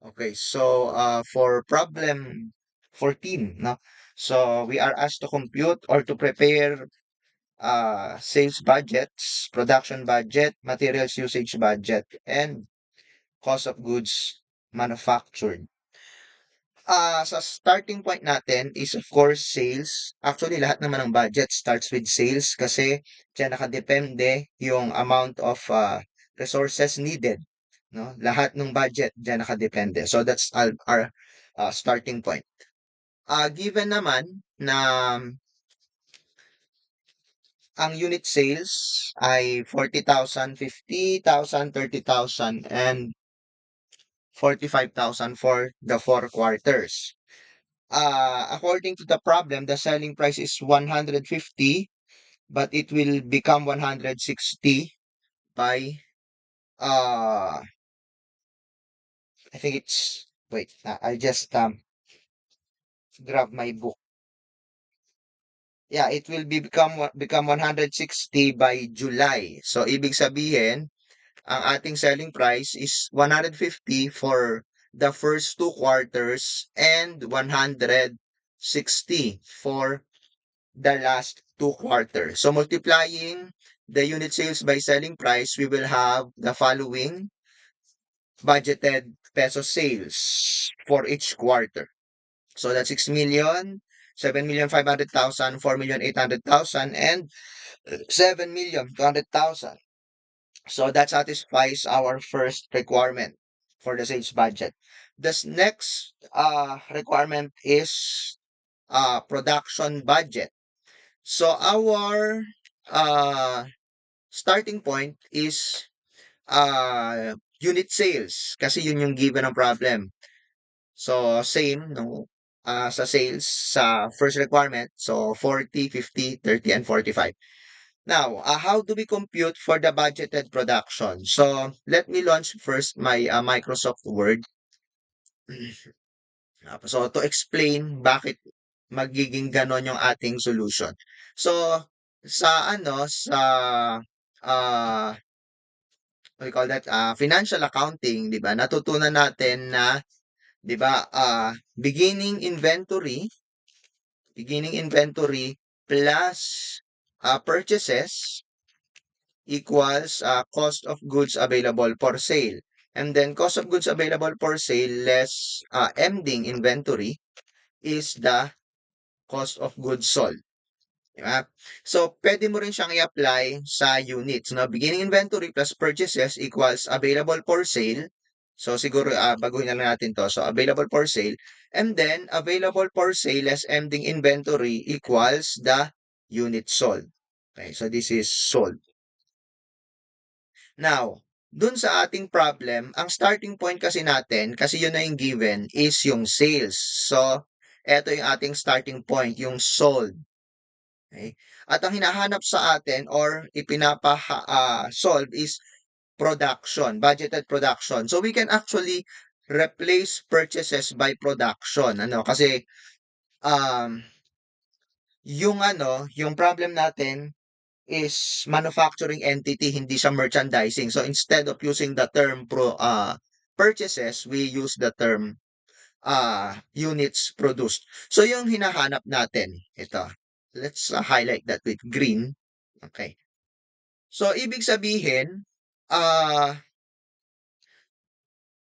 Okay, so for problem 14, no? So we are asked to compute or to prepare sales budgets, production budget, materials usage budget, and cost of goods manufactured. Sa starting point natin is of course sales. Actually, lahat naman ng budget starts with sales kasi diyan nakadepende yung amount of resources needed, no? Lahat ng budget diyan nakadepende. So that's our starting point. Given naman na ang unit sales ay 40,000, 50,000, 30,000, and 45,000 for the four quarters. According to the problem, the selling price is 150, but it will become 160 by, I think it's, wait, I just grab my book. Yeah, it will become 160 by July. So, ibig sabihin, ang ating selling price is 150 for the first two quarters and 160 for the last two quarters. So multiplying the unit sales by selling price, we will have the following budgeted peso sales for each quarter. So that's 6 million, 7,500,000, 4,800,000, and 7,200,000. So that satisfies our first requirement for the sales budget. This next requirement is production budget. So our uh, starting point is unit sales kasi yun yung given ng problem. So same no sa sales sa first requirement. So 40, 50, 30, and 45. Now, how do we compute for the budgeted production? So let me launch first my Microsoft Word. So to explain bakit magiging ganon yung ating solution. So sa what do you call that? Financial accounting, 'di ba? Natutunan natin na 'di ba, beginning inventory plus purchases equals cost of goods available for sale. And then cost of goods available for sale less ending inventory is the cost of goods sold. Diba? So, pwede mo rin siyang i-apply sa units. No? Beginning inventory plus purchases equals available for sale. So, siguro baguhin na lang natin to. So, available for sale. And then, available for sale less ending inventory equals the unit sold. Okay, so this is sold. Now, dun sa ating problem, ang starting point kasi natin, kasi yun na yung given, is yung sales. So, eto yung ating starting point, yung sold. Okay? At ang hinahanap sa atin or solve is production, budgeted production. So we can actually replace purchases by production. Ano? Kasi um, yung problem natin is manufacturing entity, hindi siya merchandising. So instead of using the term purchases, we use the term units produced. So yung hinahanap natin, ito. Let's highlight that with green. Okay. So ibig sabihin,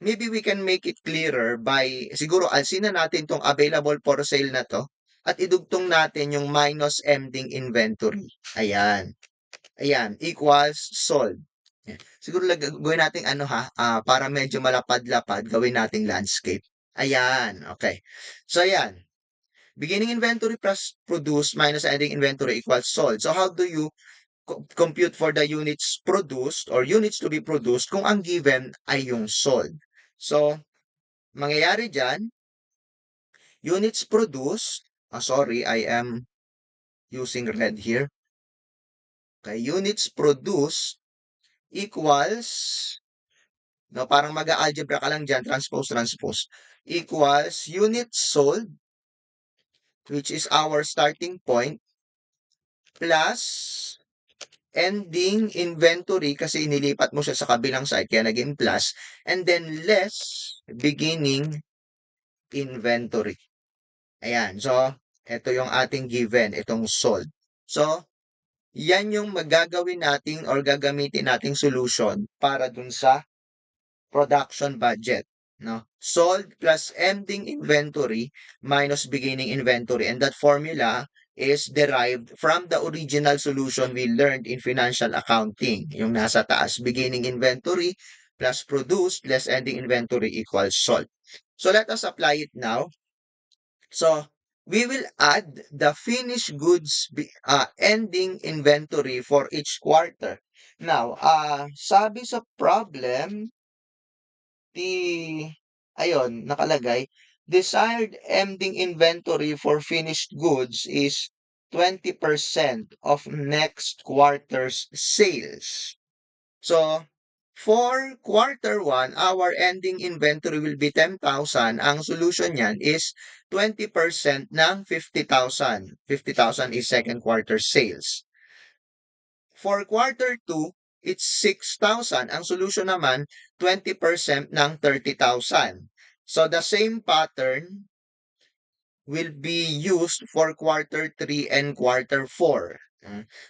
maybe we can make it clearer by siguro alsin na natin tong available for sale na to at idugtong natin yung minus ending inventory. Ayan. Ayan, equals sold. Yan. Siguro gawin natin para medyo malapad-lapad, gawin nating landscape. Ayan, okay. So ayan, beginning inventory plus produced minus ending inventory equals sold. So how do you compute for the units produced or units to be produced kung ang given ay yung sold? So, mangyayari dyan, units produced, sorry, I am using red here. Okay, units produced equals, no, parang mag-algebra ka lang dyan, transpose, equals units sold, which is our starting point, plus ending inventory kasi inilipat mo siya sa kabilang side, kaya naging plus, and then less beginning inventory. Ayan. So, ito yung ating given, itong sold. So, yan yung magagawin nating or gagamitin nating solution para dun sa production budget. No? Sold plus ending inventory minus beginning inventory. And that formula is derived from the original solution we learned in financial accounting. Yung nasa taas, beginning inventory plus produced less ending inventory equals sold. So let us apply it now. So we will add the finished goods ending inventory for each quarter. Now, sabi sa problem, ayun, nakalagay, desired ending inventory for finished goods is 20% of next quarter's sales. So, for quarter 1, our ending inventory will be 10,000. Ang solution niyan is 20% ng 50,000. 50,000 is second quarter sales. For quarter 2, it's 6,000. Ang solution naman, 20% ng 30,000. So the same pattern will be used for quarter 3 and quarter 4.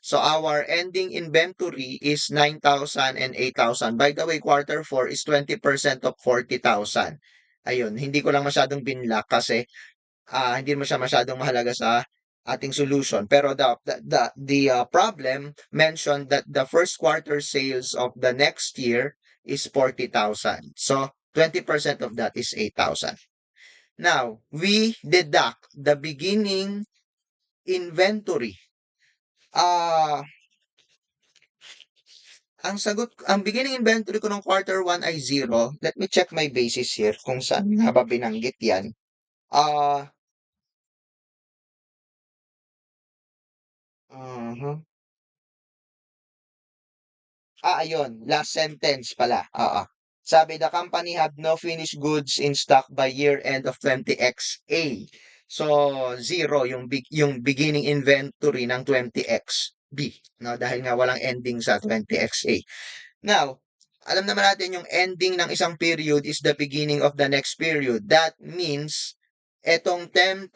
So our ending inventory is 9,000 and 8,000. By the way, quarter 4 is 20% of 40,000. Ayun, hindi ko lang masyadong binlock kasi hindi mo siya masyadong mahalaga sa ating solution. Pero the problem mentioned that the first quarter sales of the next year is 40,000. So 20% of that is 8,000. Now, we deduct the beginning inventory. Ang beginning inventory ko ng quarter 1 ay 0. Let me check my basis here kung saan nga ba binanggit yan. Ah, uh ayun, last sentence pala. Oo. Sabi, the company had no finished goods in stock by year end of 20XA. So, zero yung beginning inventory ng 20XB. No, dahil nga walang ending sa 20XA. Now, alam naman natin yung ending ng isang period is the beginning of the next period. That means, etong 10,000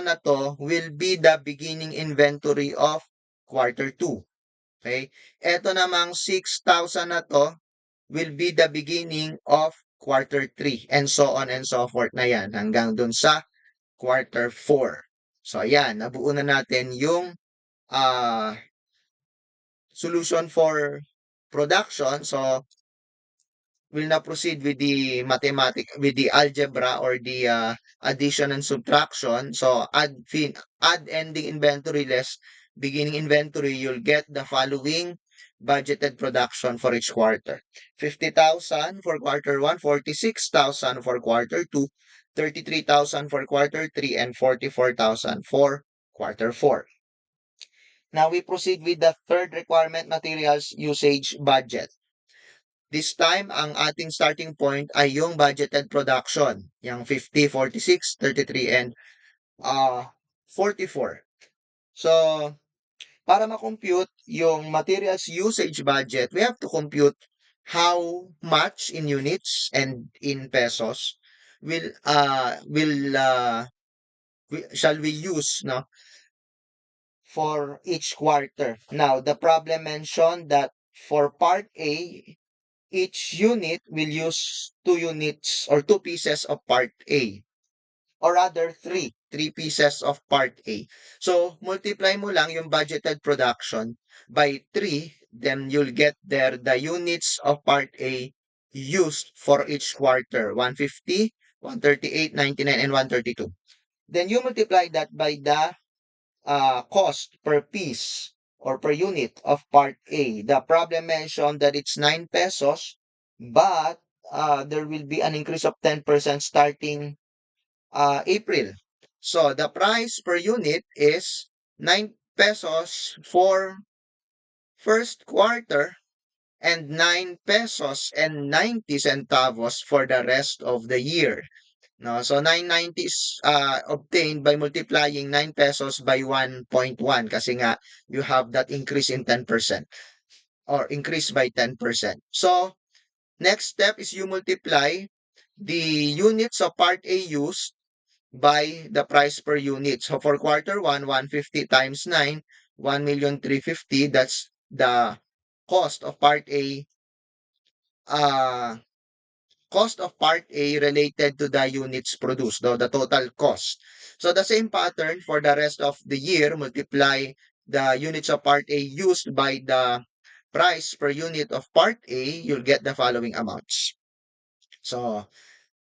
na to will be the beginning inventory of quarter 2. Okay? Ito namang 6,000 na to will be the beginning of quarter 3 and so on and so forth na yan hanggang dun sa quarter 4. So ayan, nabuo na natin yung uh, solution for production. So we'll now proceed with the with the algebra or the addition and subtraction. So add ending inventory less beginning inventory, you'll get the following budgeted production for each quarter. 50,000 for quarter 1, 46,000 for quarter 2, 33,000 for quarter 3, and 44,000 for quarter 4. Now we proceed with the third requirement, materials usage budget. This time, ang ating starting point ay yung budgeted production. Yung 50, 46, 33, and 44. So, para ma-compute yung materials usage budget, we have to compute how much in units and in pesos shall we use for each quarter. Now, the problem mentioned that for part A, each unit will use 2 units or 2 pieces of part A. Or rather, three pieces of part A. So, multiply mo lang yung budgeted production by 3, then you'll get there the units of part A used for each quarter, 150, 138, 99, and 132. Then you multiply that by the cost per piece or per unit of part A. The problem mentioned that it's 9 pesos, but there will be an increase of 10% starting April. So the price per unit is 9 pesos for first quarter and 9 pesos and 90 centavos for the rest of the year. No, so 990 is obtained by multiplying 9 pesos by 1.1 kasi nga you have that increase in 10% or increase by 10%. So next step is you multiply the units of Part A used by the price per unit. So for quarter 1, 150 times 9, 1,350,000. That's the cost of Part A, uh, cost of Part A related to the units produced, the total cost. So the same pattern for the rest of the year, multiply the units of Part A used by the price per unit of Part A, you'll get the following amounts. So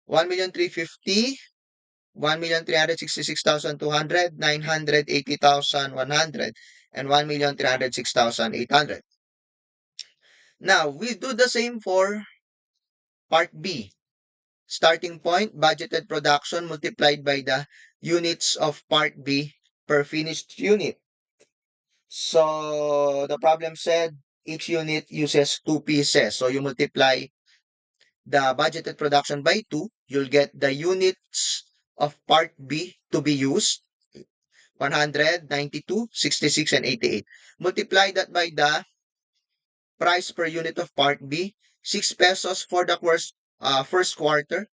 1,350,000, 1,366,200, 980,100, and 1,306,800. Now, we do the same for Part B. Starting point, budgeted production multiplied by the units of Part B per finished unit. So, the problem said each unit uses 2 pieces. So, you multiply the budgeted production by 2, you'll get the units of Part B to be used, 100, 92, 66, and 88. Multiply that by the price per unit of Part B, 6 pesos for the first quarter.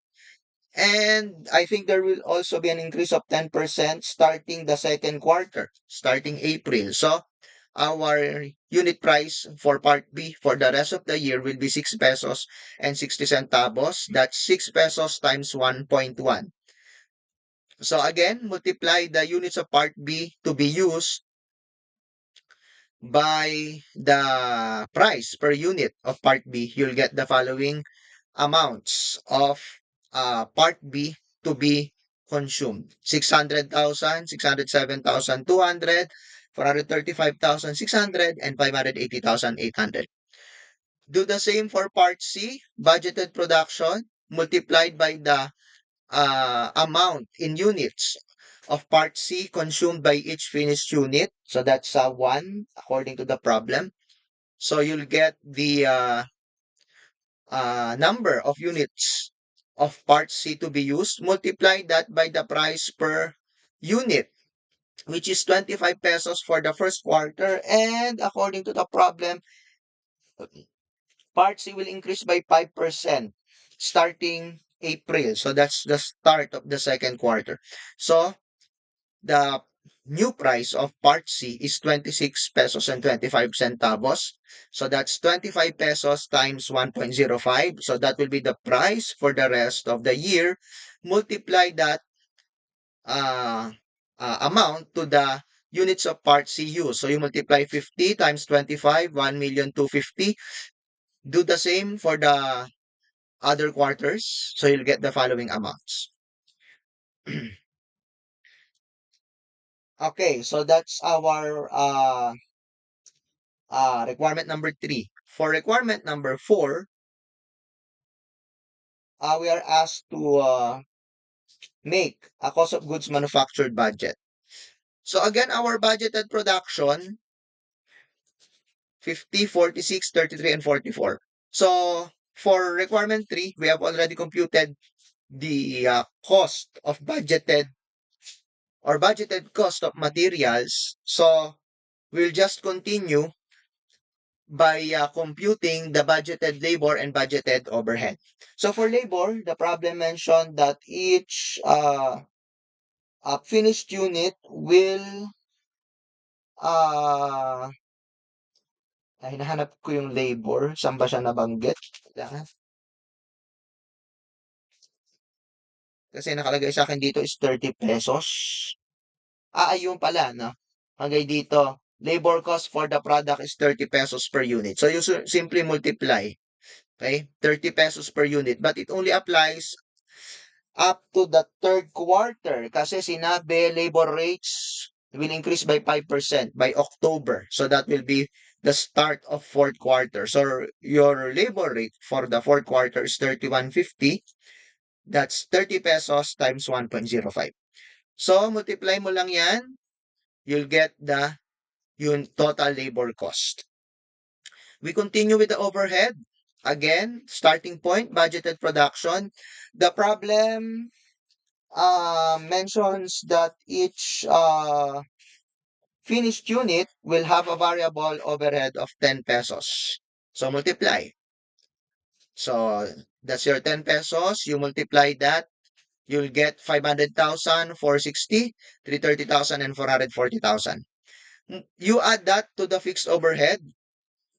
And I think there will also be an increase of 10% starting the second quarter, starting April. So our unit price for Part B for the rest of the year will be 6 pesos and 60 centavos. That's 6 pesos times 1.1. So again, multiply the units of Part B to be used by the price per unit of Part B. You'll get the following amounts of Part B to be consumed: 600,000, 607,200, 435,600, and 580,800. Do the same for Part C, budgeted production multiplied by the amount in units of Part C consumed by each finished unit. So that's 1 according to the problem. So you'll get the number of units of Part C to be used. Multiply that by the price per unit, which is 25 pesos for the first quarter. And according to the problem, Part C will increase by 5% starting April. So that's the start of the second quarter. So the new price of Part C is 26 pesos and 25 centavos. So that's 25 pesos times 1.05. So that will be the price for the rest of the year. Multiply that uh, amount to the units of Part C used. So you multiply 50 times 25, 1,250,000. Do the same for the other quarters. So you'll get the following amounts. Okay, so that's our requirement number 3. For requirement number 4, we are asked to make a cost of goods manufactured budget. So again, our budgeted production, 50, 46, 33, and 44. So for requirement 3, we have already computed the cost of budgeted cost of materials. So we'll just continue by computing the budgeted labor and budgeted overhead. So for labor, the problem mentioned that each finished unit will, uh, hinahanap ko yung labor, saan ba siya nabanggit? Kailangan. Kasi nakalagay sa akin dito is 30 pesos. Ayun pala, no? Hanggang dito, labor cost for the product is 30 pesos per unit. So you simply multiply. Okay? 30 pesos per unit. But it only applies up to the third quarter kasi sinabi labor rates will increase by 5% by October. So that will be the start of fourth quarter. So your labor rate for the fourth quarter is 31.50. That's 30 pesos times 1.05. So multiply mo lang yan, you'll get the total labor cost. We continue with the overhead. Again, starting point, budgeted production. The problem mentions that each finished unit will have a variable overhead of 10 pesos. So multiply. So That's your 10 pesos. You multiply that, you'll get 500,000, 460, 330,000, and 440,000. You add that to the fixed overhead,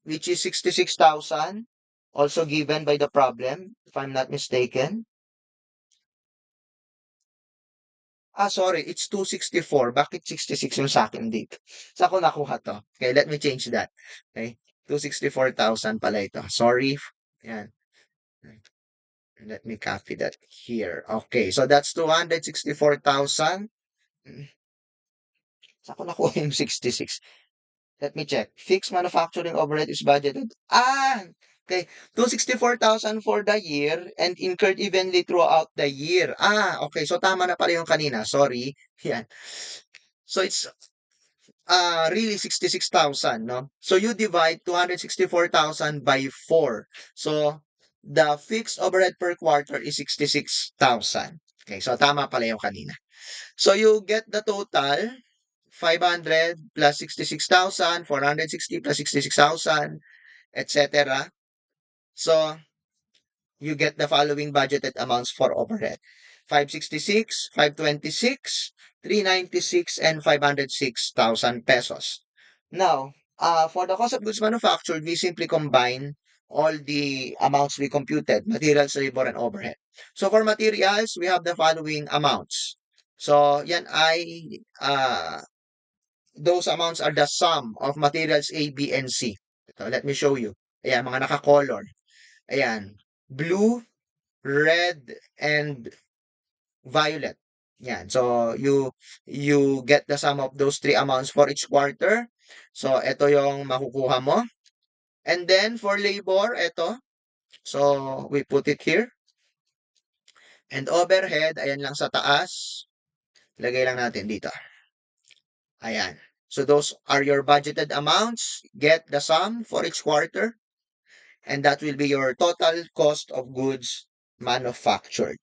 which is 66,000, also given by the problem, if I'm not mistaken. Sorry, it's 264. Bakit 66 yung sa akin dito? Saan ko nakuha to? Okay, let me change that. Okay, 264,000 pala ito. Sorry. Yan. Let me copy that here. Okay, so that's 264,000. Saan ko nakuha yung 66? Let me check. Fixed manufacturing overhead is budgeted. Okay. 264,000 for the year and incurred evenly throughout the year. Okay. So tama na pala yung kanina. Sorry. Yan. So it's really 66,000, no? So you divide 264,000 by 4. So the fixed overhead per quarter is 66,000. Okay, so tama pala yung kanina. So you get the total 500 plus 66,000, 460 plus 66,000, etc. So you get the following budgeted amounts for overhead: 566, 526, 396, and 506,000 pesos. Now, for the cost of goods manufactured, we simply combine all the amounts we computed: materials, labor, and overhead. So for materials, we have the following amounts. So yan ay those amounts are the sum of materials A, B, and C. Ito, let me show you. Ayan, mga naka-color. Ayan, blue, red, and violet. Yan. So you get the sum of those three amounts for each quarter. So ito yung makukuha mo. And then for labor, ito. So we put it here. And overhead, ayan lang sa taas. Lagay lang natin dito. Ayan. So those are your budgeted amounts. Get the sum for each quarter. And that will be your total cost of goods manufactured.